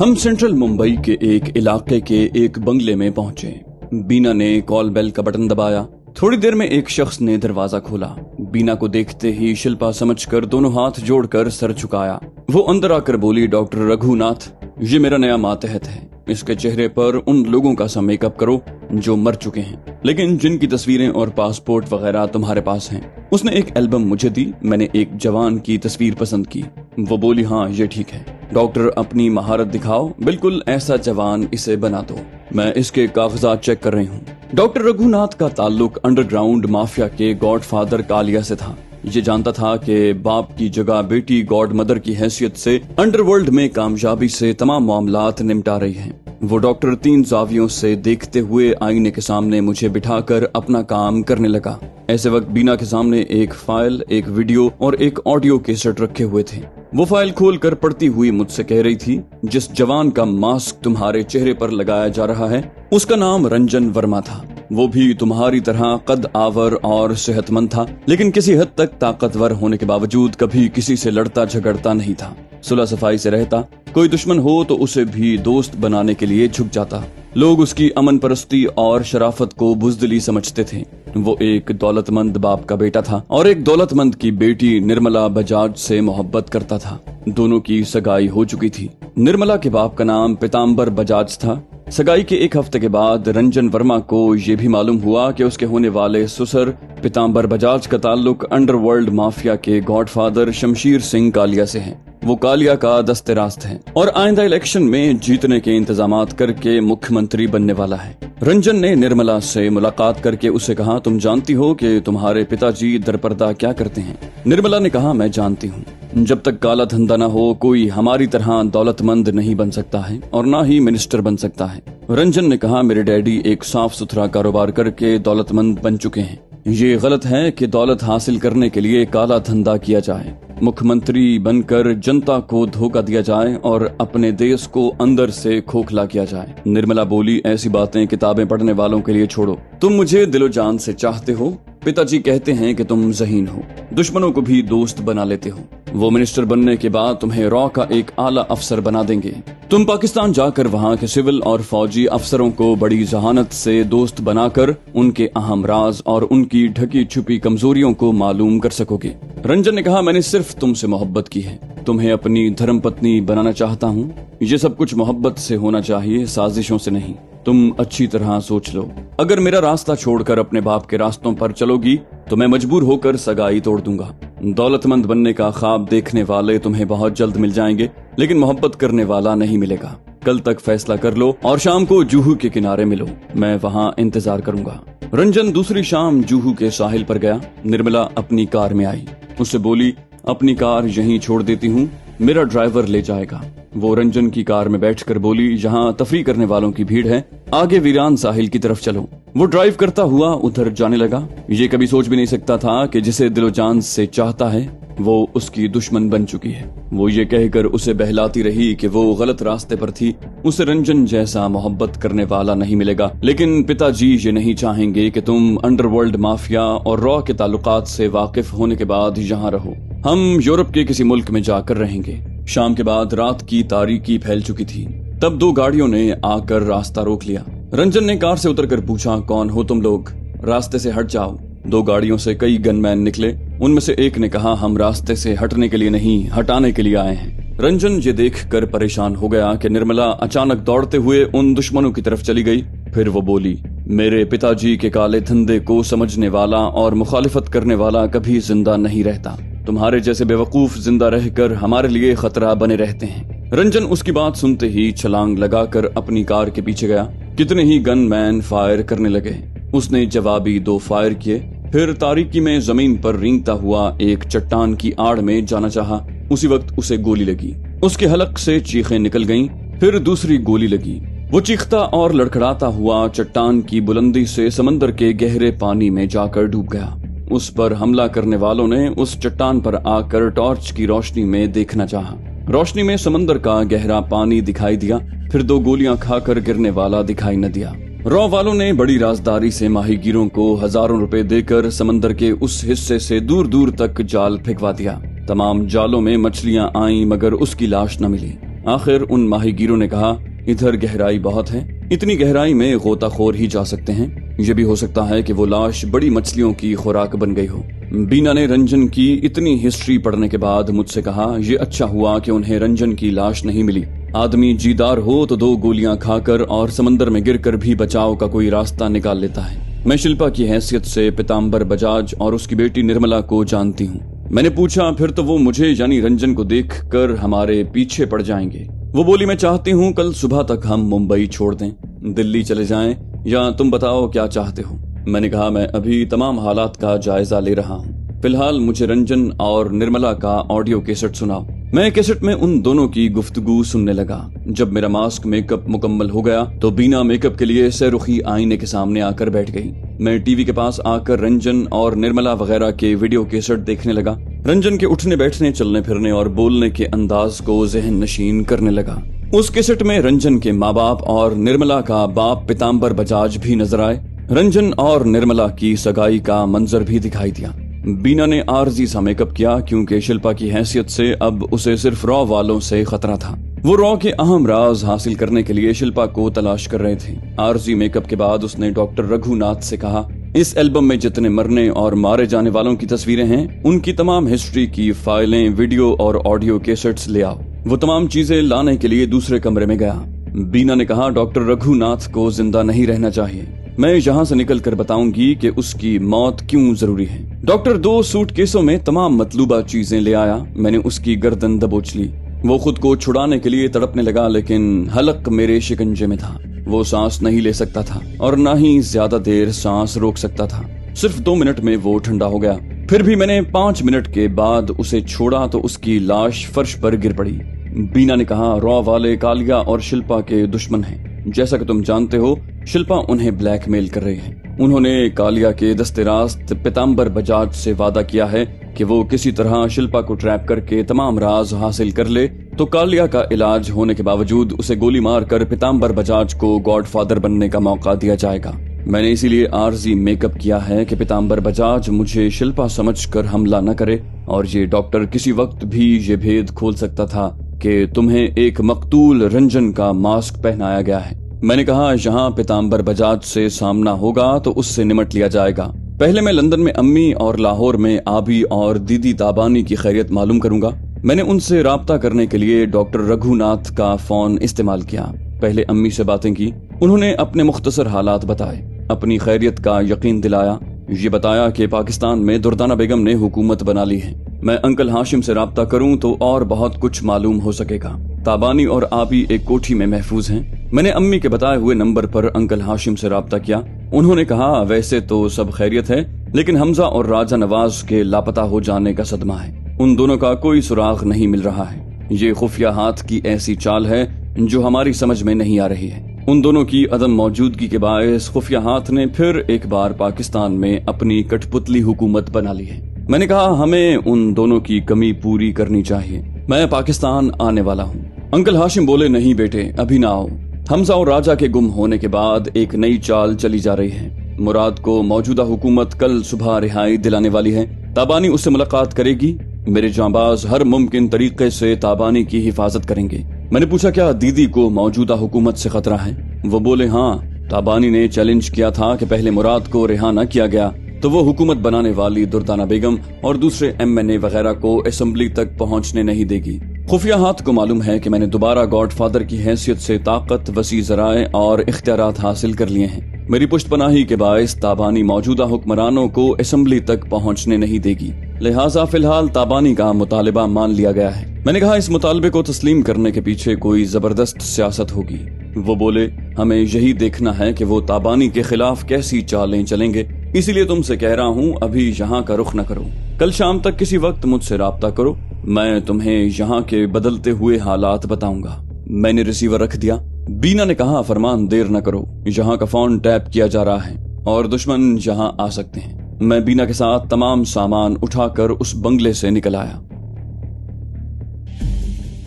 हम सेंट्रल मुंबई के एक इलाके के एक बंगले में पहुंचे। बीना ने कॉल बेल का बटन दबाया। थोड़ी देर में एक शख्स ने दरवाजा खोला। बीना को देखते ही शिल्पा समझकर दोनों हाथ जोड़कर सर झुकाया। वो अंदर आकर बोली, डॉक्टर रघुनाथ, ये मेरा नया मातहत है। इसके चेहरे पर उन लोगों का सा मेकअप करो जो मर चुके हैं, लेकिन जिनकी तस्वीरें और पासपोर्ट वगैरह तुम्हारे पास हैं। उसने एक एल्बम मुझे दी। मैंने एक जवान की तस्वीर पसंद की। वो बोली, हाँ ये ठीक है। डॉक्टर अपनी महारत दिखाओ, बिल्कुल ऐसा जवान इसे बना दो। मैं इसके कागजात चेक कर रही हूँ। डॉक्टर रघुनाथ का ताल्लुक अंडरग्राउंड माफिया के गॉडफादर कालिया से था। ये जानता था कि बाप की जगह बेटी गॉड मदर की हैसियत से अंडरवर्ल्ड में कामयाबी से तमाम मामलात निपटा रही है। वो डॉक्टर 3 जावियों से देखते हुए आईने के सामने मुझे बिठाकर अपना काम करने लगा। ऐसे वक्त बीना के सामने एक फाइल, एक वीडियो और एक ऑडियो कैसेट रखे हुए थे। वो फाइल खोलकर पढ़ती हुई मुझसे कह रही थी, जिस जवान का मास्क तुम्हारे चेहरे पर लगाया जा रहा है उसका नाम रंजन वर्मा था। वो भी तुम्हारी तरह कद आवर और सेहतमंद था, लेकिन किसी हद तक ताकतवर होने के बावजूद कभी किसी से लड़ता झगड़ता नहीं था। सुलह सफाई से रहता। कोई दुश्मन हो तो उसे भी दोस्त बनाने के लिए झुक जाता। लोग उसकी अमन परस्ती और शराफत को बुज़दिली समझते थे। वो एक दौलतमंद बाप का बेटा था और एक दौलतमंद की बेटी निर्मला बजाज से मोहब्बत करता था। दोनों की सगाई हो चुकी थी। निर्मला के बाप का नाम पीताम्बर बजाज था। सगाई के एक हफ्ते के बाद रंजन वर्मा को ये भी मालूम हुआ कि उसके होने वाले ससुर पीताम्बर बजाज का ताल्लुक अंडरवर्ल्ड माफिया के गॉडफादर शमशीर सिंह कालिया से है। वो कालिया का दस्ते रास्त है और आइंदा इलेक्शन में जीतने के इंतजामात करके मुख्यमंत्री बनने वाला है। रंजन ने निर्मला से मुलाकात करके उसे कहा, तुम जानती हो कि तुम्हारे पिताजी दरपर्दा क्या करते हैं? निर्मला ने कहा, मैं जानती हूँ। जब तक काला धंधा न हो कोई हमारी तरह दौलतमंद नहीं बन सकता है और ना ही मिनिस्टर बन सकता है। रंजन ने कहा, मेरे डैडी एक साफ सुथरा कारोबार करके दौलतमंद बन चुके हैं। ये गलत है कि दौलत हासिल करने के लिए काला धंधा किया जाए, मुख्यमंत्री बनकर जनता को धोखा दिया जाए और अपने देश को अंदर से खोखला किया जाए। निर्मला बोली, ऐसी बातें किताबें पढ़ने वालों के लिए छोड़ो। तुम मुझे दिलो जान से चाहते हो। पिताजी कहते हैं कि तुम ज़हीन हो, दुश्मनों को भी दोस्त बना लेते हो। वो मिनिस्टर बनने के बाद तुम्हें रॉ का एक आला अफसर बना देंगे। तुम पाकिस्तान जाकर वहाँ के सिविल और फौजी अफसरों को बड़ी जहानत से दोस्त बनाकर उनके अहम राज और उनकी ढकी छुपी कमजोरियों को मालूम कर सकोगे। रंजन ने कहा, मैंने सिर्फ तुमसे मोहब्बत की है। तुम्हें अपनी धर्मपत्नी बनाना चाहता हूँ। ये सब कुछ मोहब्बत से होना चाहिए, साजिशों से नहीं। तुम अच्छी तरह सोच लो। अगर मेरा रास्ता छोड़कर अपने बाप के रास्तों पर चलोगी तो मैं मजबूर होकर सगाई तोड़ दूंगा। दौलतमंद बनने का ख्वाब देखने वाले तुम्हें बहुत जल्द मिल जाएंगे, लेकिन मोहब्बत करने वाला नहीं मिलेगा। कल तक फैसला कर लो और शाम को जूहू के किनारे मिलो। मैं वहाँ इंतजार करूंगा। रंजन दूसरी शाम जूहू के साहिल पर गया। निर्मला अपनी कार में आई। उससे बोली, अपनी कार यहीं छोड़ देती हूँ, मेरा ड्राइवर ले जाएगा। वो रंजन की कार में बैठकर बोली, यहाँ तफरी करने वालों की भीड़ है, आगे वीरान साहिल की तरफ चलो। वो ड्राइव करता हुआ उधर जाने लगा। ये कभी सोच भी नहीं सकता था कि जिसे दिलो जान से चाहता है वो उसकी दुश्मन बन चुकी है। वो ये कहकर उसे बहलाती रही कि वो गलत रास्ते पर थी। उसे रंजन जैसा मोहब्बत करने वाला नहीं मिलेगा, लेकिन पिताजी ये नहीं चाहेंगे कि तुम अंडरवर्ल्ड माफिया और रॉ के ताल्लुकात से वाकिफ होने के बाद यहाँ रहो। हम यूरोप के किसी मुल्क में जाकर रहेंगे। शाम के बाद रात की तारीकी फैल चुकी थी। तब 2 गाड़ियों ने आकर रास्ता रोक लिया। रंजन ने कार से उतरकर पूछा, कौन हो तुम लोग? रास्ते से हट जाओ। 2 गाड़ियों से कई गनमैन निकले। उनमें से एक ने कहा, हम रास्ते से हटने के लिए नहीं, हटाने के लिए आए हैं। रंजन ये देखकर परेशान हो गया कि निर्मला अचानक दौड़ते हुए उन दुश्मनों की तरफ चली गई। फिर वो बोली, मेरे पिताजी के काले धंधे को समझने वाला और मुखालिफत करने वाला कभी जिंदा नहीं रहता। तुम्हारे जैसे बेवकूफ जिंदा रहकर हमारे लिए खतरा बने रहते हैं। रंजन उसकी बात सुनते ही छलांग लगाकर अपनी कार के पीछे गया। कितने ही गनमैन फायर करने लगे। उसने जवाबी 2 फायर किए। फिर तारीकी में जमीन पर रेंगता हुआ एक चट्टान की आड़ में जाना चाहा। उसी वक्त उसे गोली लगी। उसके हलक से चीखें निकल गईं। फिर दूसरी गोली लगी। वो चीखता और लड़खड़ाता हुआ चट्टान की बुलंदी से समंदर के गहरे पानी में जाकर डूब गया। उस पर हमला करने वालों ने उस चट्टान पर आकर टॉर्च की रोशनी में देखना चाहा। रोशनी में समंदर का गहरा पानी दिखाई दिया। फिर 2 गोलियां खाकर गिरने वाला दिखाई न दिया। रॉ वालों ने बड़ी राजदारी से माहीगीरों को हजारों रुपए देकर समंदर के उस हिस्से से दूर दूर तक जाल फेंकवा दिया। तमाम जालों में मछलियां आईं मगर उसकी लाश न मिली। आखिर उन माहीगीरों ने कहा, इधर गहराई बहुत है, इतनी गहराई में गोताखोर ही जा सकते हैं। ये भी हो सकता है कि वो लाश बड़ी मछलियों की खुराक बन गई हो। बीना ने रंजन की इतनी हिस्ट्री पढ़ने के बाद मुझसे कहा, ये अच्छा हुआ कि उन्हें रंजन की लाश नहीं मिली। आदमी जीदार हो तो 2 गोलियां खाकर और समंदर में गिरकर भी बचाव का कोई रास्ता निकाल लेता है। मैं शिल्पा की हैसियत से पीताम्बर बजाज और उसकी बेटी निर्मला को जानती हूँ। मैंने पूछा, फिर तो वो मुझे यानी रंजन को देखकर हमारे पीछे पड़ जाएंगे। वो बोली, मैं चाहती हूँ कल सुबह तक हम मुंबई छोड़ दें, दिल्ली चले जाएं, या तुम बताओ क्या चाहते हो। मैंने कहा, मैं अभी तमाम हालात का जायजा ले रहा हूँ, फिलहाल मुझे रंजन और निर्मला का ऑडियो कैसेट सुनाओ। मैं कैसेट में उन दोनों की गुफ्तगू सुनने लगा। जब मेरा मास्क मेकअप मुकम्मल हो गया तो बीना मेकअप के लिए सहरुखी आईने के सामने आकर बैठ गई। मैं टीवी के पास आकर रंजन और निर्मला वगैरह के वीडियो कैसेट देखने लगा। रंजन के उठने बैठने, चलने फिरने और बोलने के अंदाज को जहन नशीन करने लगा। उस कैसेट में रंजन के माँ बाप और निर्मला का बाप पीताम्बर बजाज भी नजर आए। रंजन और निर्मला की सगाई का मंजर भी दिखाई दिया। बीना ने आरजी सा मेकअप किया क्योंकि शिल्पा की हैसियत से अब उसे सिर्फ रॉ वालों से खतरा था। वो रॉ के अहम राज हासिल करने के लिए शिल्पा को तलाश कर रहे थे। आरजी मेकअप के बाद उसने डॉक्टर रघुनाथ से कहा, इस एल्बम में जितने मरने और मारे जाने वालों की तस्वीरें हैं, उनकी तमाम हिस्ट्री की फाइलें, वीडियो और ऑडियो कैसेट्स ले आओ। वो तमाम चीजें लाने के लिए दूसरे कमरे में गया। बीना ने कहा, डॉक्टर रघुनाथ को जिंदा नहीं रहना चाहिए, मैं यहाँ से निकल कर बताऊंगी कि उसकी मौत क्यों जरूरी है। डॉक्टर 2 सूटकेसों में तमाम मतलूबा चीजें ले आया। मैंने उसकी गर्दन दबोच ली। वो खुद को छुड़ाने के लिए तड़पने लगा, लेकिन हलक मेरे शिकंजे में था। वो सांस नहीं ले सकता था और न ही ज्यादा देर सांस रोक सकता था। सिर्फ 2 मिनट में वो ठंडा हो गया। फिर भी मैंने 5 मिनट के बाद उसे छोड़ा तो उसकी लाश फर्श पर गिर पड़ी। बीना ने कहा, रॉ वाले कालिया और शिल्पा के दुश्मन हैं। जैसा कि तुम जानते हो, शिल्पा उन्हें ब्लैकमेल कर रही है। उन्होंने कालिया के दस्ते रास्त पीताम्बर बजाज से वादा किया है कि वो किसी तरह शिल्पा को ट्रैप करके तमाम राज हासिल कर ले तो कालिया का इलाज होने के बावजूद उसे गोली मारकर पीताम्बर बजाज को गॉडफादर बनने का मौका दिया जाएगा। मैंने इसीलिए आरजी मेकअप किया है कि पीताम्बर बजाज मुझे शिल्पा समझकर हमला न करे, और ये डॉक्टर किसी वक्त भी ये भेद खोल सकता था कि तुम्हें एक मकतूल रंजन का मास्क पहनाया गया है। मैंने कहा, जहां पीताम्बर बजाज से सामना होगा तो उससे निमट लिया जाएगा। पहले मैं लंदन में अम्मी और लाहौर में आबी और दीदी ताबानी की खैरियत मालूम करूंगा। मैंने उनसे राब्ता करने के लिए डॉक्टर रघुनाथ का फोन इस्तेमाल किया। पहले अम्मी से बातें की। उन्होंने अपने मुख्तसर हालात बताए, अपनी खैरियत का यकीन दिलाया। ये बताया कि पाकिस्तान में दुर्दाना बेगम ने हुकूमत बना ली है। मैं अंकल हाशिम से राब्ता करूं तो और बहुत कुछ मालूम हो सकेगा। ताबानी और आबी एक कोठी में महफूज हैं। मैंने अम्मी के बताए हुए नंबर पर अंकल हाशिम से राब्ता किया। उन्होंने कहा, वैसे तो सब खैरियत है, लेकिन हमजा और राजा नवाज के लापता हो जाने का सदमा है। उन दोनों का कोई सुराग नहीं मिल रहा है। ये खुफिया हाथ की ऐसी चाल है जो हमारी समझ में नहीं आ रही है। उन दोनों की अदम मौजूदगी के बायस खुफिया हाथ ने फिर एक बार पाकिस्तान में अपनी कठपुतली हुकूमत बना ली है। मैंने कहा, हमें उन दोनों की कमी पूरी करनी चाहिए। मैं पाकिस्तान आने वाला हूँ। अंकल हाशिम बोले, नहीं बेटे, अभी ना आओ। हमजा और राजा के गुम होने के बाद एक नई चाल चली जा रही है। मुराद को मौजूदा हुकूमत कल सुबह रिहाई दिलाने वाली है। ताबानी उससे मुलाकात करेगी। मेरे जांबाज हर मुमकिन तरीके से ताबानी की हिफाजत करेंगे। मैंने पूछा, क्या दीदी को मौजूदा हुकूमत से खतरा है? वो बोले, हाँ। ताबानी ने चैलेंज किया था कि पहले मुराद को रिहा न किया गया तो वो हुकूमत बनाने वाली दुर्दाना बेगम और दूसरे MNA वगैरह को असेंबली तक पहुंचने नहीं देगी। खुफिया हाथ को मालूम है कि मैंने दोबारा गॉडफादर की हैसियत से ताकत, वसी ज़राए और इख्तियारात हासिल कर लिए हैं। मेरी पुष्टपनाही के बायस ताबानी मौजूदा हुक्मरानों को असेंबली तक पहुंचने नहीं देगी। लिहाजा फिलहाल ताबानी का मुतालिबा मान लिया गया है। मैंने कहा, इस मुतालबे को तस्लीम करने के पीछे कोई जबरदस्त सियासत होगी। वो बोले, हमें यही देखना है कि वो ताबानी के खिलाफ कैसी चालें चलेंगे। इसीलिए तुमसे कह रहा हूँ, अभी यहाँ का रुख न करो। कल शाम तक किसी वक्त मुझसे राब्ता करो। मैं तुम्हें यहाँ के बदलते हुए हालात बताऊंगा। मैंने रिसीवर रख दिया। बीना ने कहा, फरमान, देर न करो, यहाँ का फोन टैप किया जा रहा है और दुश्मन यहाँ आ सकते हैं। मैं बीना के साथ तमाम सामान उठाकर उस बंगले से निकल आया।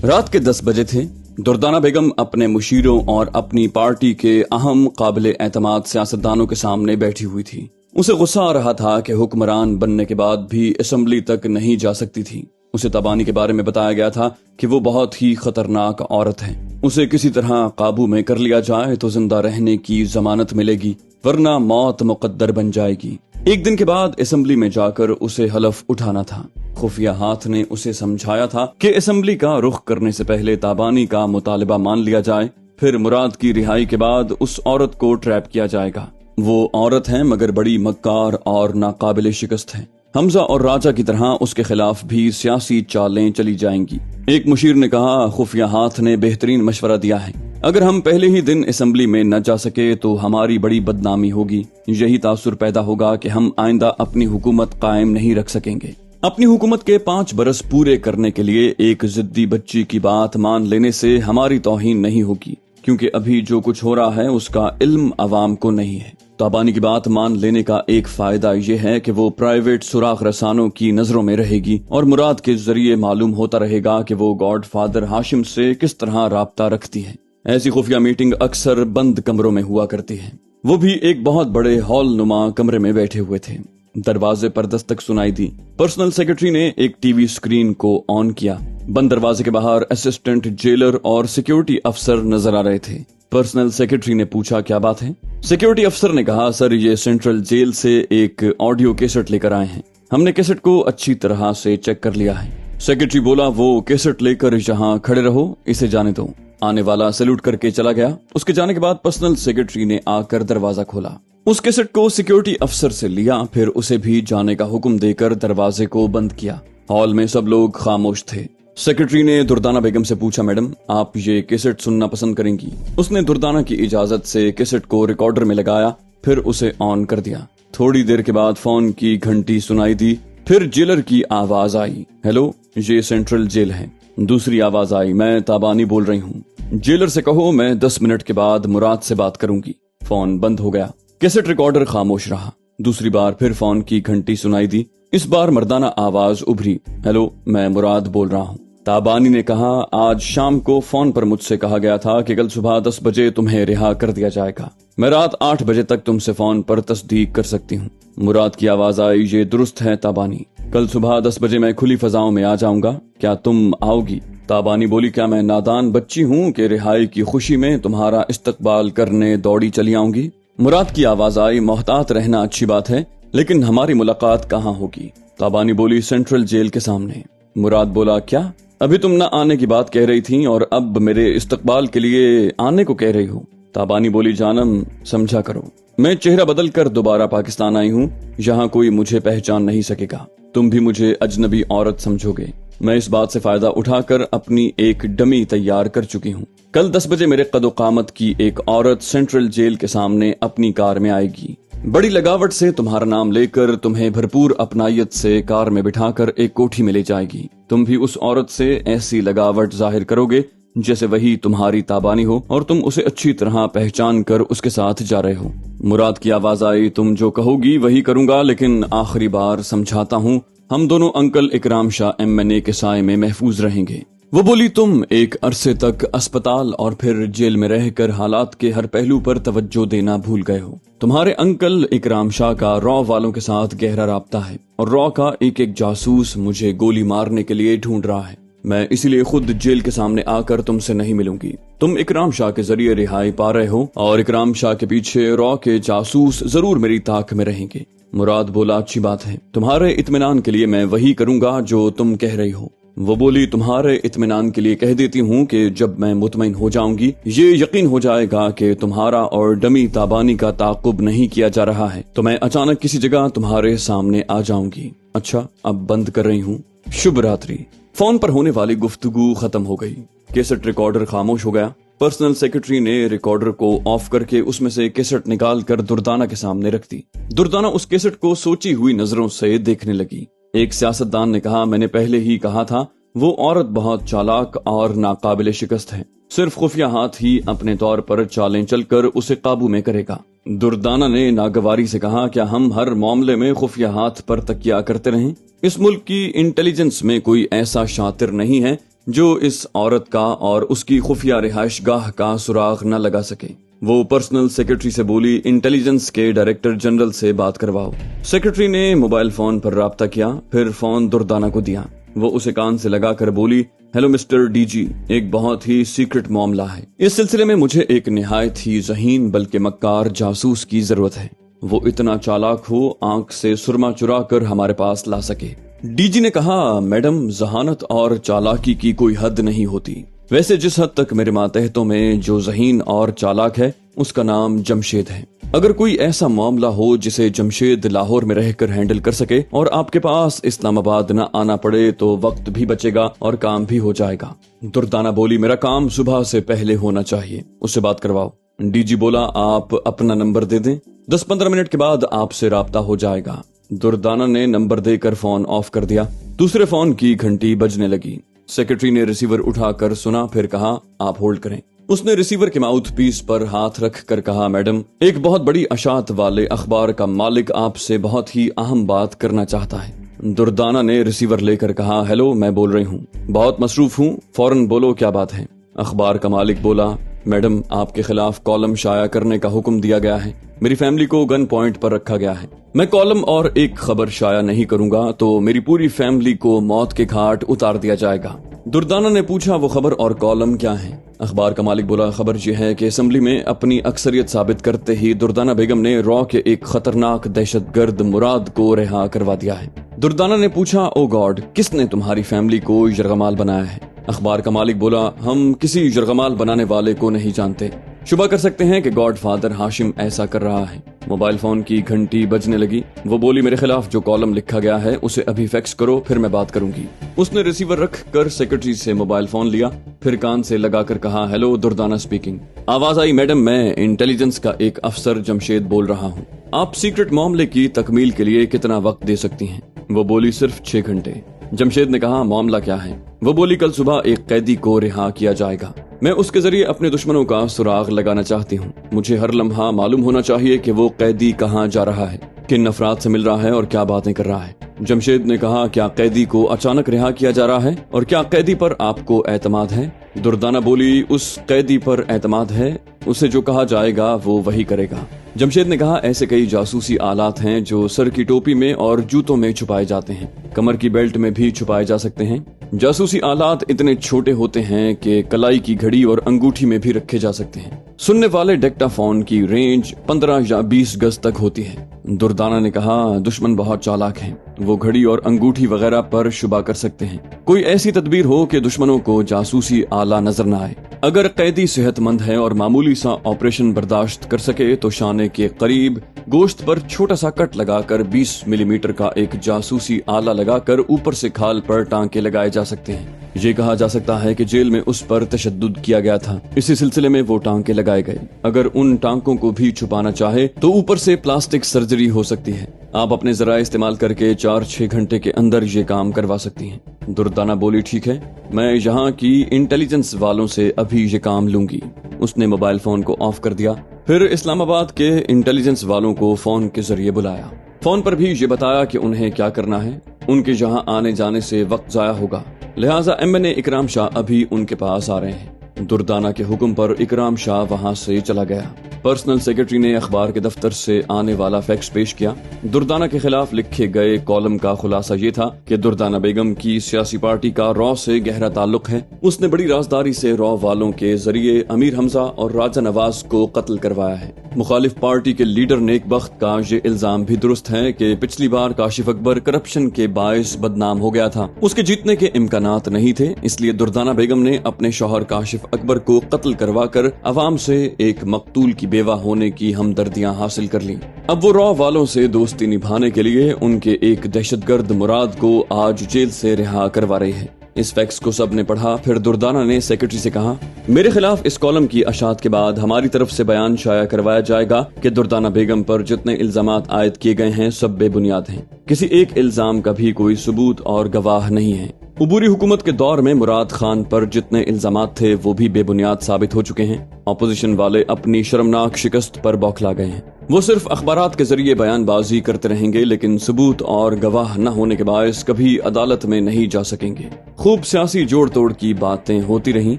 रात के 10 बजे थे। दुर्दाना बेगम अपने मुशीरों और अपनी पार्टी के अहम काबिल एतमाद सियासतदानों के सामने बैठी हुई थी। उसे गुस्सा आ रहा था कि हुक्मरान बनने के बाद भी असेंबली तक नहीं जा सकती थी। उसे ताबानी के बारे में बताया गया था कि वो बहुत ही खतरनाक औरत है, उसे किसी तरह काबू में कर लिया जाए तो जिंदा रहने की जमानत मिलेगी, वरना मौत मुकद्दर बन जाएगी। एक दिन के बाद असेंबली में जाकर उसे हलफ उठाना था। खुफिया हाथ ने उसे समझाया था कि असेंबली का रुख करने से पहले ताबानी का मुतालिबा मान लिया जाए, फिर मुराद की रिहाई के बाद उस औरत को ट्रैप किया जाएगा। वो औरत है मगर बड़ी मक्कार और नाकाबिले शिकस्त है। हमजा और राजा की तरह उसके खिलाफ भी सियासी चालें चली जाएंगी। एक मुशीर ने कहा, खुफिया हाथ ने बेहतरीन मशवरा दिया है, अगर हम पहले ही दिन असेंबली में न जा सके तो हमारी बड़ी बदनामी होगी। यही तासुर पैदा होगा कि हम आइंदा अपनी हुकूमत कायम नहीं रख सकेंगे। अपनी हुकूमत के 5 बरस पूरे करने के लिए एक जिद्दी बच्ची की बात मान लेने से हमारी तौहीन नहीं होगी, क्योंकि अभी जो कुछ हो रहा है उसका इल्म अवाम को नहीं है। ताबानी की बात मान लेने का एक फायदा यह है कि वो प्राइवेट सुराख रसानों की नजरों में रहेगी और मुराद के जरिए मालूम होता रहेगा कि वो गॉड फादर हाशिम से किस तरह राब्ता रखती है। ऐसी खुफिया मीटिंग अक्सर बंद कमरों में हुआ करती है। वो भी एक बहुत बड़े हॉल नुमा कमरे में बैठे हुए थे। दरवाजे पर दस्तक सुनाई दी। पर्सनल सेक्रेटरी ने एक टीवी स्क्रीन को ऑन किया। बंद दरवाजे के बाहर असिस्टेंट जेलर और सिक्योरिटी अफसर नजर आ रहे थे। पर्सनल सेक्रेटरी ने पूछा, क्या बात है? सिक्योरिटी अफसर ने कहा, सर ये सेंट्रल जेल से एक ऑडियो कैसेट लेकर आए हैं। हमने कैसेट को अच्छी तरह से चेक कर लिया है। सेक्रेटरी बोला, वो कैसेट लेकर यहाँ खड़े रहो, इसे जाने दो। आने वाला सैल्यूट करके चला गया। उसके जाने के बाद पर्सनल सेक्रेटरी ने आकर दरवाजा खोला। उस कैसेट को सिक्योरिटी अफसर से लिया, फिर उसे भी जाने का हुक्म देकर दरवाजे को बंद किया। हॉल में सब लोग खामोश थे। सेक्रेटरी ने दुर्दाना बेगम से पूछा, मैडम आप ये कैसेट सुनना पसंद करेंगी? उसने दुर्दाना की इजाजत से कैसेट को रिकॉर्डर में लगाया, फिर उसे ऑन कर दिया। थोड़ी देर के बाद फोन की घंटी सुनाई दी, फिर जेलर की आवाज आई, हेलो ये सेंट्रल जेल है। दूसरी आवाज आई, मैं ताबानी बोल रही हूँ, जेलर से कहो मैं 10 मिनट के बाद मुराद से बात करूंगी। फोन बंद हो गया। कैसेट रिकॉर्डर खामोश रहा। दूसरी बार फिर फोन की घंटी सुनाई दी। इस बार मर्दाना आवाज उभरी, हेलो मैं मुराद बोल रहा हूँ। ताबानी ने कहा, आज शाम को फोन पर मुझसे कहा गया था कि कल सुबह 10 बजे तुम्हें रिहा कर दिया जाएगा। मैं रात 8 बजे तक तुमसे फोन पर तस्दीक कर सकती हूँ। मुराद की आवाज आई, ये दुरुस्त है ताबानी, कल सुबह 10 बजे मैं खुली फजाओं में आ जाऊंगा, क्या तुम आओगी? ताबानी बोली, क्या मैं नादान बच्ची हूँ कि रिहाई की खुशी में तुम्हारा इस्तकबाल करने दौड़ी चली आऊंगी? मुराद की आवाज आई, मोहतात रहना अच्छी बात है, लेकिन हमारी मुलाकात कहाँ होगी? ताबानी बोली, सेंट्रल जेल के सामने। मुराद बोला, क्या अभी तुम न आने की बात कह रही थी और अब मेरे इस्तकबाल के लिए आने को कह रही हो? ताबानी बोली, जानम समझा करो, मैं चेहरा बदल कर दोबारा पाकिस्तान आई हूँ, यहाँ कोई मुझे पहचान नहीं सकेगा। तुम भी मुझे अजनबी औरत समझोगे। मैं इस बात से फायदा उठाकर अपनी एक डमी तैयार कर चुकी हूँ। कल 10 बजे मेरे कदो कामत की एक औरत सेंट्रल जेल के सामने अपनी कार में आएगी। बड़ी लगावट से तुम्हारा नाम लेकर तुम्हें भरपूर अपनायत से कार में बिठाकर एक कोठी में ले जाएगी। तुम भी उस औरत से ऐसी लगावट जाहिर करोगे जैसे वही तुम्हारी ताबानी हो और तुम उसे अच्छी तरह पहचान कर उसके साथ जा रहे हो। मुराद की आवाज आई, तुम जो कहोगी वही करूंगा, लेकिन आखिरी बार समझाता हूँ, हम दोनों अंकल इकराम शाह MNA के साए में महफूज रहेंगे। वो बोली, तुम एक अरसे तक अस्पताल और फिर जेल में रहकर हालात के हर पहलू पर तवज्जो देना भूल गए हो। तुम्हारे अंकल इकराम शाह का रॉ वालों के साथ गहरा राब्ता है और रॉ का एक एक जासूस मुझे गोली मारने के लिए ढूंढ रहा है। मैं इसीलिए खुद जेल के सामने आकर तुमसे नहीं मिलूंगी। तुम इकराम शाह के जरिए रिहाई पा रहे हो और इकराम शाह के पीछे रॉ के जासूस जरूर मेरी ताक में रहेंगे। मुराद बोला, अच्छी बात है, तुम्हारे इत्मीनान के लिए मैं वही करूंगा जो तुम कह रही हो। वो बोली, तुम्हारे इत्मीनान के लिए कह देती हूँ कि जब मैं मुतमईन हो जाऊंगी, ये यकीन हो जाएगा कि तुम्हारा और डमी ताबानी का ताकुब नहीं किया जा रहा है, तो मैं अचानक किसी जगह तुम्हारे सामने आ जाऊंगी। अच्छा अब बंद कर रही हूँ, शुभ रात्रि। फोन पर होने वाली गुफ्तगू खत्म हो गई। कैसेट रिकॉर्डर खामोश हो गया। पर्सनल सेक्रेटरी ने रिकॉर्डर को ऑफ करके उसमें से कैसेट निकाल कर दुर्दाना के सामने रख दी। दुर्दाना उस कैसेट को सोची हुई नजरों से देखने लगी। एक सियासतदान ने कहा, मैंने पहले ही कहा था, वो औरत बहुत चालाक और नाकाबिले शिकस्त है। सिर्फ खुफिया हाथ ही अपने तौर पर चालें चलकर उसे काबू में करेगा। दुर्दाना ने नागवारी से कहा, क्या हम हर मामले में खुफिया हाथ पर तकिया करते रहें? इस मुल्क की इंटेलिजेंस में कोई ऐसा शातिर नहीं है जो इस औरत का और उसकी खुफिया रिहाइशगाह का सुराग न लगा सके। वो पर्सनल सेक्रेटरी से बोली, इंटेलिजेंस के डायरेक्टर जनरल से बात करवाओ। सेक्रेटरी ने मोबाइल फोन पर राब्ता किया, फिर फोन दुर्दाना को दिया। वो उसे कान से लगा कर बोली, हेलो मिस्टर डीजी, एक बहुत ही सीक्रेट मामला है। इस सिलसिले में मुझे एक निहायत ही ज़हीन बल्कि मक्कार जासूस की जरूरत है। वो इतना चालाक हो आंख से सुरमा चुरा कर हमारे पास ला सके। डीजी ने कहा, मैडम, जहानत और चालाकी की कोई हद नहीं होती। वैसे जिस हद तक मेरे मातहतों में जो ज़हीन और चालाक है उसका नाम जमशेद है। अगर कोई ऐसा मामला हो जिसे जमशेद लाहौर में रहकर हैंडल कर सके और आपके पास इस्लामाबाद न आना पड़े तो वक्त भी बचेगा और काम भी हो जाएगा। दुर्दाना बोली, मेरा काम सुबह से पहले होना चाहिए, उससे बात करवाओ। डीजी बोला, आप अपना नंबर दे दें, 10-15 मिनट के बाद आपसे राब्ता हो जाएगा। दुर्दाना ने नंबर देकर फोन ऑफ कर दिया। दूसरे फोन की घंटी बजने लगी। सेक्रेटरी ने रिसीवर उठाकर सुना, फिर कहा, आप होल्ड करें। उसने रिसीवर के माउथ पीस पर हाथ रख कर कहा, मैडम, एक बहुत बड़ी अशात वाले अखबार का मालिक आपसे बहुत ही अहम बात करना चाहता है। दुर्दाना ने रिसीवर लेकर कहा, हेलो, मैं बोल रही हूँ, बहुत मसरूफ हूँ, फौरन बोलो क्या बात है। अखबार का मालिक बोला, मैडम, आपके खिलाफ कॉलम शाया करने का हुक्म दिया गया है। मेरी फैमिली को गन पॉइंट पर रखा गया है। मैं कॉलम और एक खबर शाया नहीं करूंगा तो मेरी पूरी फैमिली को मौत के घाट उतार दिया जाएगा। दुर्दाना ने पूछा, वो खबर और कॉलम क्या है? अखबार का मालिक बोला, खबर यह है कि असेंबली में अपनी अक्सरियत साबित करते ही दुर्दाना बेगम ने रॉ के एक खतरनाक दहशतगर्द मुराद को रिहा करवा दिया है। दुर्दाना ने पूछा, ओ गॉड, किसने तुम्हारी फैमिली को यरगमाल बनाया है? अखबार का मालिक बोला, हम किसी यरगमाल बनाने वाले को नहीं जानते, शुबा कर सकते हैं कि गॉड फादर हाशिम ऐसा कर रहा है। मोबाइल फोन की घंटी बजने लगी। वो बोली, मेरे खिलाफ जो कॉलम लिखा गया है उसे अभी फैक्स करो, फिर मैं बात करूंगी। उसने रिसीवर रख कर सेक्रेटरी से मोबाइल फोन लिया, फिर कान से लगाकर कहा, हेलो, दुर्दाना स्पीकिंग। आवाज आई, मैडम, मैं इंटेलिजेंस का एक अफसर जमशेद बोल रहा हूँ। आप सीक्रेट मामले की तकमील के लिए कितना वक्त दे सकती हैं? वो बोली, सिर्फ 6 घंटे। जमशेद ने कहा, मामला क्या है? वो बोली, कल सुबह एक कैदी को रिहा किया जाएगा। मैं उसके जरिए अपने दुश्मनों का सुराग लगाना चाहती हूँ। मुझे हर लम्हा मालूम होना चाहिए कि वो कैदी कहाँ जा रहा है, किन अफराद से मिल रहा है और क्या बातें कर रहा है। जमशेद ने कहा, क्या कैदी को अचानक रिहा किया जा रहा है और क्या कैदी पर आपको एतमाद है? दुर्दाना बोली, उस कैदी पर एतमाद है, उसे जो कहा जाएगा वो वही करेगा। जमशेद ने कहा, ऐसे कई जासूसी आलात हैं जो सर की टोपी में और जूतों में छुपाए जाते हैं, कमर की बेल्ट में भी छुपाए जा सकते हैं। जासूसी आलात इतने छोटे होते हैं कि कलाई की घड़ी और अंगूठी में भी रखे जा सकते हैं। सुनने वाले डेक्टाफोन की रेंज 15 या 20 गज तक होती है। दुर्दाना ने कहा, दुश्मन बहुत चालाक हैं, वो घड़ी और अंगूठी वगैरह पर शुबा कर सकते हैं। कोई ऐसी तदबीर हो कि दुश्मनों को जासूसी आला नजर न आए। अगर कैदी सेहतमंद है और मामूली सा ऑपरेशन बर्दाश्त कर सके तो शाने के करीब गोश्त पर छोटा सा कट लगाकर 20 मिलीमीटर का एक जासूसी आला लगाकर ऊपर से खाल पर टांके लगाए जा सकते हैं। ये कहा जा सकता है कि जेल में उस पर तशद्दुद किया गया था, इसी सिलसिले में वो टांके लगाए गए। अगर उन टांकों को भी छुपाना चाहे तो ऊपर से प्लास्टिक सर्जरी हो सकती है। आप अपने जरा इस्तेमाल करके 4-6 घंटे के अंदर ये काम करवा सकती हैं। दुर्दाना बोली, ठीक है, मैं यहाँ की इंटेलिजेंस वालों से अभी ये काम लूंगी। उसने मोबाइल फोन को ऑफ कर दिया, फिर इस्लामाबाद के इंटेलिजेंस वालों को फोन के जरिए बुलाया। फोन पर भी ये बताया कि उन्हें क्या करना है, उनके यहाँ आने जाने से वक्त जाया होगा, लिहाजा MNA इकराम शाह अभी उनके पास आ रहे हैं। दुर्दाना के हुक्म पर इकराम शाह वहां से चला गया। पर्सनल सेक्रेटरी ने अखबार के दफ्तर से आने वाला फैक्स पेश किया। दुर्दाना के खिलाफ लिखे गए कॉलम का खुलासा ये था कि दुर्दाना बेगम की सियासी पार्टी का रॉ से गहरा ताल्लुक है। उसने बड़ी राजदारी से रॉ वालों के जरिए अमीर हमजा और राजा नवाज को कत्ल करवाया है। मुखालिफ पार्टी के लीडर नेक बख्त का ये इल्जाम भी दुरुस्त है कि पिछली बार काशिफ अकबर करप्शन के बायस बदनाम हो गया था, उसके जीतने के इम्कानात नहीं थे, इसलिए दुर्दाना बेगम ने अपने शौहर काशिफ अकबर को कत्ल करवा कर अवाम से एक मकतूल की बेवा होने की हमदर्दियां हासिल कर ली। अब वो रॉ वालों से दोस्ती निभाने के लिए उनके एक दहशतगर्द मुराद को आज जेल से रिहा करवा रही है। इस फैक्स को सब ने पढ़ा। फिर दुर्दाना ने सेक्रेटरी से कहा, मेरे खिलाफ इस कॉलम की अशात के बाद हमारी तरफ से बयान शाया करवाया जाएगा कि दुर्दाना बेगम पर जितने इल्जामात आयद किए गए हैं सब बेबुनियाद हैं। किसी एक इल्जाम का भी कोई सबूत और गवाह नहीं है। उबूरी हुकूमत के दौर में मुराद खान पर जितने इल्जामात थे वो भी बेबुनियाद साबित हो चुके हैं। ऑपोजिशन वाले अपनी शर्मनाक शिकस्त पर बौखला गए हैं। वो सिर्फ अखबारात के जरिए बयानबाजी करते रहेंगे, लेकिन सबूत और गवाह न होने के बायस कभी अदालत में नहीं जा सकेंगे। खूब सियासी जोड़ तोड़ की बातें होती रहीं,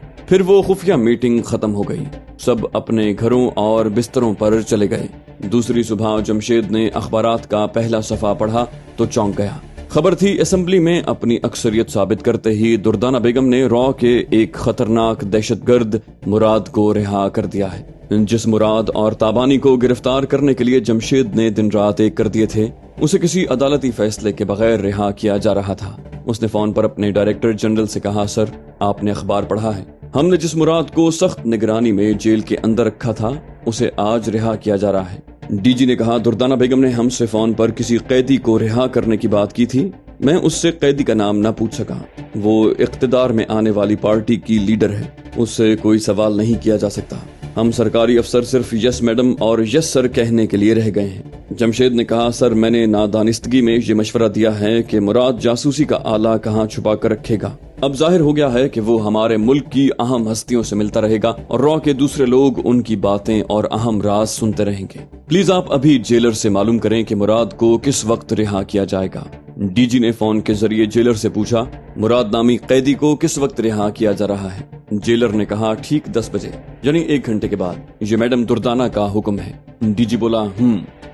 फिर वो खुफिया मीटिंग खत्म हो गई। सब अपने घरों और बिस्तरों पर चले गए। दूसरी सुबह जमशेद ने अखबारात का पहला सफा पढ़ा तो चौंक गया। खबर थी असेंबली में अपनी अक्सरियत साबित करते ही दुर्दाना बेगम ने रॉ के एक खतरनाक दहशतगर्द मुराद को रिहा कर दिया है। जिस मुराद और ताबानी को गिरफ्तार करने के लिए जमशेद ने दिन रात एक कर दिए थे, उसे किसी अदालती फैसले के बगैर रिहा किया जा रहा था। उसने फोन पर अपने डायरेक्टर जनरल से कहा, सर आपने अखबार पढ़ा है, हमने जिस मुराद को सख्त निगरानी में जेल के अंदर रखा था उसे आज रिहा किया जा रहा है। डीजी ने कहा, दुर्दाना बेगम ने हमसे फोन पर किसी कैदी को रिहा करने की बात की थी। मैं उससे कैदी का नाम न पूछ सका। वो इख्तिदार में आने वाली पार्टी की लीडर है, उससे कोई सवाल नहीं किया जा सकता। हम सरकारी अफसर सिर्फ यस मैडम और यस सर कहने के लिए रह गए हैं। जमशेद ने कहा, सर मैंने नादानिस्तगी में ये मशवरा दिया है कि मुराद जासूसी का आला कहाँ छुपा कर रखेगा। अब जाहिर हो गया है कि वो हमारे मुल्क की अहम हस्तियों से मिलता रहेगा और रॉ के दूसरे लोग उनकी बातें और अहम राज सुनते रहेंगे। प्लीज आप अभी जेलर से मालूम करें कि मुराद को किस वक्त रिहा किया जाएगा। डीजी ने फोन के जरिए जेलर से पूछा, मुराद नामी कैदी को किस वक्त रिहा किया जा रहा है। जेलर ने कहा, ठीक 10 बजे, यानी 1 घंटे के बाद। ये मैडम दुर्दाना का हुक्म है। डीजी बोला,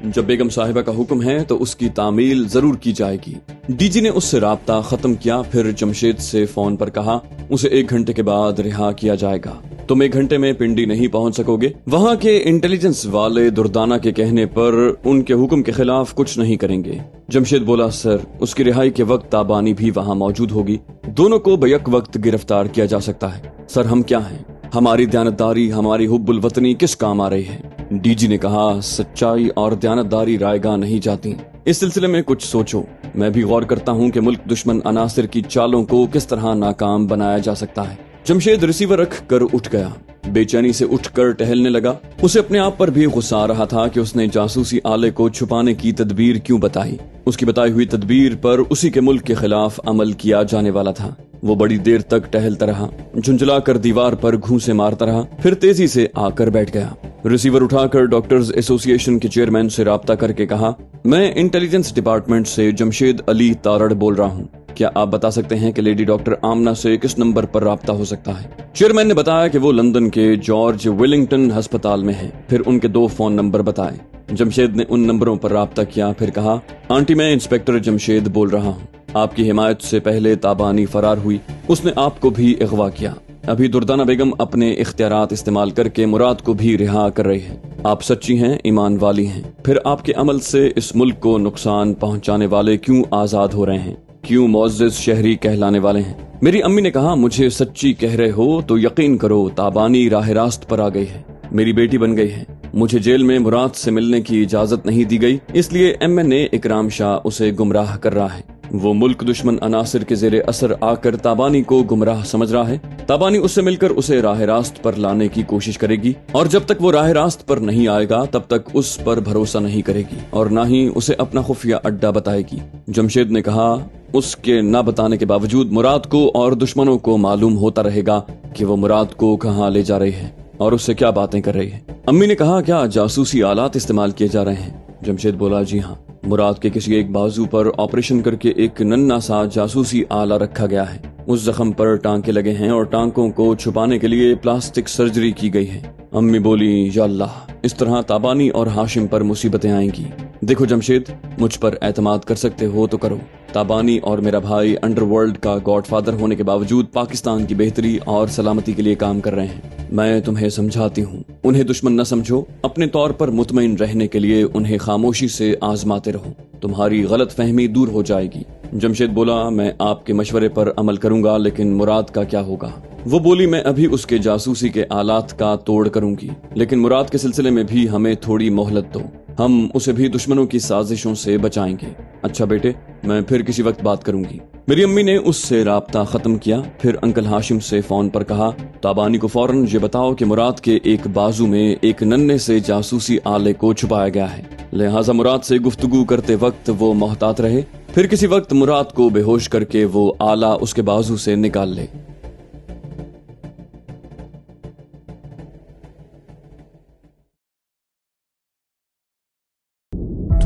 जब बेगम साहिबा का हुक्म है तो उसकी तामील जरूर की जाएगी। डीजी ने उससे राब्ता खत्म किया, फिर जमशेद से फोन पर कहा, उसे 1 घंटे के बाद रिहा किया जाएगा। तुम 1 घंटे में पिंडी नहीं पहुंच सकोगे। वहाँ के इंटेलिजेंस वाले दुर्दाना के कहने पर उनके हुक्म के खिलाफ कुछ नहीं करेंगे। जमशेद बोला, सर उसकी रिहाई के वक्त ताबानी भी वहाँ मौजूद होगी, दोनों को बैक वक्त गिरफ्तार किया जा सकता है। सर हम क्या हैं, हमारी दयानतदारी, हमारी हुब्बुल वतनी किस काम आ रही है। डीजी ने कहा, सच्चाई और दयानतदारी रायगा नहीं जाती। इस सिलसिले में कुछ सोचो। मैं भी गौर करता हूँ कि मुल्क दुश्मन अनासिर की चालों को किस तरह नाकाम बनाया जा सकता है। जमशेद रिसीवर रख कर उठ गया, बेचैनी से उठकर टहलने लगा। उसे अपने आप पर भी गुस्सा आ रहा था कि उसने जासूसी आले को छुपाने की तदबीर क्यों बताई। उसकी बताई हुई तदबीर पर उसी के मुल्क के खिलाफ अमल किया जाने वाला था। वो बड़ी देर तक टहलता रहा, झुंझला कर दीवार पर घूंसे मारता रहा, फिर तेजी से आकर बैठ गया। रिसीवर उठाकर डॉक्टर्स एसोसिएशन के चेयरमैन से राब्ता करके कहा, मैं इंटेलिजेंस डिपार्टमेंट से जमशेद अली तारड़ बोल रहा हूँ। क्या आप बता सकते हैं कि लेडी डॉक्टर आमना से किस नंबर पर राब्ता हो सकता है। चेयरमैन ने बताया कि वो लंदन के जॉर्ज विलिंगटन अस्पताल में है। फिर उनके 2 फोन नंबर बताए। जमशेद ने उन नंबरों पर राब्ता किया, फिर कहा, आंटी मैं इंस्पेक्टर जमशेद बोल रहा हूँ। आपकी हिमायत से पहले ताबानी फरार हुई, उसने आपको भी अगवा किया। अभी दुर्दाना बेगम अपने इख्तियारात इस्तेमाल करके मुराद को भी रिहा कर रही है। आप सच्ची हैं, ईमान वाली हैं, फिर आपके अमल से इस मुल्क को नुकसान पहुंचाने वाले क्यों आजाद हो रहे हैं, क्यों मुअज़्ज़िज़ शहरी कहलाने वाले हैं। मेरी अम्मी ने कहा, मुझे सच्ची कह रहे हो तो यकीन करो ताबानी राह रास्त पर आ गई है, मेरी बेटी बन गई है। मुझे जेल में मुराद से मिलने की इजाजत नहीं दी गई, इसलिए MNA इकराम शाह उसे गुमराह कर रहा है। वो मुल्क दुश्मन अनासिर के जेरे असर आकर ताबानी को गुमराह समझ रहा है। ताबानी उससे मिलकर उसे राह रास्त पर लाने की कोशिश करेगी और जब तक वो राह रास्त पर नहीं आएगा तब तक उस पर भरोसा नहीं करेगी और न ही उसे अपना खुफिया अड्डा बताएगी। जमशेद ने कहा, उसके न बताने के बावजूद मुराद को और दुश्मनों को मालूम होता रहेगा कि वो मुराद को कहाँ ले जा रही है और उससे क्या बातें कर रही है। अम्मी ने कहा, क्या जासूसी आलात इस्तेमाल किए जा रहे हैं। जमशेद बोला, जी हाँ, मुराद के किसी एक बाजू पर ऑपरेशन करके एक नन्ना सा जासूसी आला रखा गया है। उस जख्म पर टांके लगे हैं और टांकों को छुपाने के लिए प्लास्टिक सर्जरी की गई है। अम्मी बोली, या अल्लाह, इस तरह ताबानी और हाशिम पर मुसीबतें आएंगी। देखो जमशेद, मुझ पर एतमाद कर सकते हो तो करो। ताबानी और मेरा भाई अंडरवर्ल्ड का गॉडफादर होने के बावजूद पाकिस्तान की बेहतरी और सलामती के लिए काम कर रहे हैं। मैं तुम्हें समझाती हूँ, उन्हें दुश्मन न समझो, अपने तौर पर मुतमईन रहने के लिए उन्हें खामोशी से आजमाते रहो, तुम्हारी गलत फहमी दूर हो जाएगी। जमशेद बोला, मैं आपके मशवरे पर अमल करूंगा, लेकिन मुराद का क्या होगा। वो बोली, मैं अभी उसके जासूसी के आलात का तोड़ करूंगी, लेकिन मुराद के सिलसिले में भी हमें थोड़ी मोहलत दो, हम उसे भी दुश्मनों की साजिशों से बचाएंगे। अच्छा बेटे, मैं फिर किसी वक्त बात करूंगी। मेरी अम्मी ने उससे राब्ता खत्म किया। फिर अंकल हाशिम से फोन पर कहा, ताबानी को फौरन ये बताओ कि मुराद के एक बाजू में एक नन्हे से जासूसी आले को छुपाया गया है, लिहाजा मुराद से गुफ्तगू करते वक्त वो मोहतात रहे, फिर किसी वक्त मुराद को बेहोश करके वो आला उसके बाजू से निकाल ले।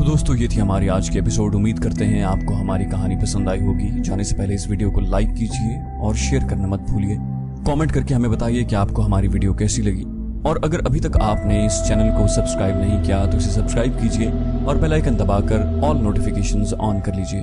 दोस्तों, ये थी हमारी आज की एपिसोड। उम्मीद करते हैं आपको हमारी कहानी पसंद आई होगी। जाने से पहले इस वीडियो को लाइक कीजिए और शेयर करना मत भूलिए। कमेंट करके हमें बताइए कि आपको हमारी वीडियो कैसी लगी, और अगर अभी तक आपने इस चैनल को सब्सक्राइब नहीं किया तो इसे सब्सक्राइब कीजिए और बेल आइकन दबाकर ऑल नोटिफिकेशंस ऑन कर लीजिए।